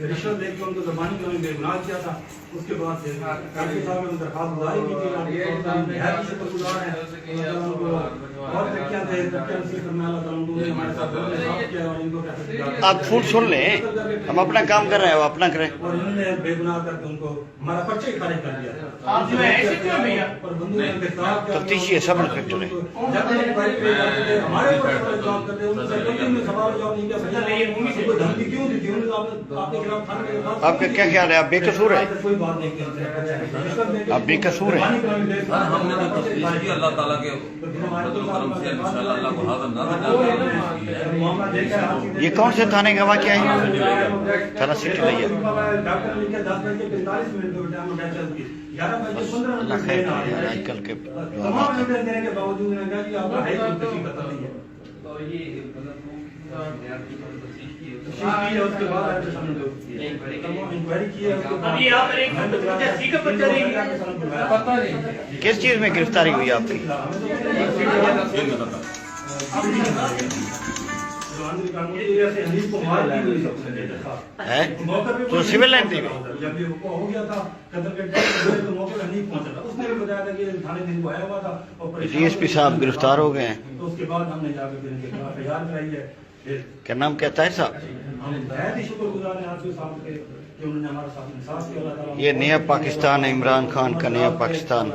رشوت دے کے ان کو زبانی کو بے گناہ کیا تھا. اس کے بعد کافی صاحب نے درخواست گزاری کی تھی. نہایت شکر گزار ہیں اور کیا تھے آپ فون سن لیں, ہم اپنا کام کر رہے ہیں, وہ اپنا کریں. اور انہوں نے بے گناہ کر کے ان کو ہمارا پرچہ ہی خارج کر دیا. تفتیشی ہے, سب انسپیکٹر ہے. ہمارے اوپر جواب کرتے ہیں سوال جواب نہیں کیا. دھمکی کیوں دی تھی انہوں نے آپ کے خلاف تھانے کے پاس. آپ کا کیا خیال ہے, آپ بے قصور ہیں؟ کوئی بات نہیں کرتے, آپ بے قصور ہیں. ہم نے تو تفتیش کی اللہ تعالیٰ کے فضل و کرم سے انشاءاللہ اللہ کو حاضر نہ رکھا. یہ کون سے تھانے گواہ کیا ہے؟ تھانہ سٹی لیا. اللہ خیر کرے, آج کل کے کس چیز میں گرفتاری ہوئی آپ کی؟ تو سول لائن تھی. ڈی ایس پی صاحب گرفتار ہو گئے ہیں. کیا نام کیا, طاہر صاحب؟ یہ نیا پاکستان ہے, عمران خان کا نیا پاکستان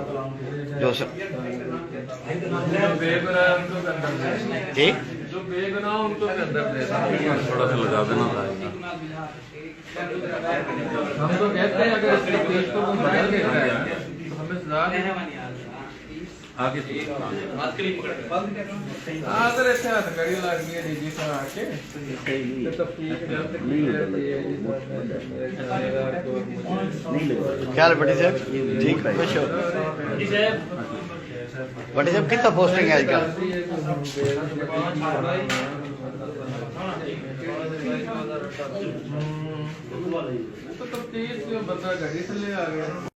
جو ٹھیک تھوڑا سا لگا دینا. ہم تو کہتے ہیں اگر اس تفتیش کو بدل دیتا ہے تو ہمیں سزا دیں. آگے اگر ایسے ہاتھ کڑی لگنی ہے جی سر آ کے خیال بڑی صاحب ٹھیک خوش ہو. بڑی صاحب کتنا پوسٹنگ ہے آج کل؟ تو تفتیش بندہ گاڑی سے لے آ گیا.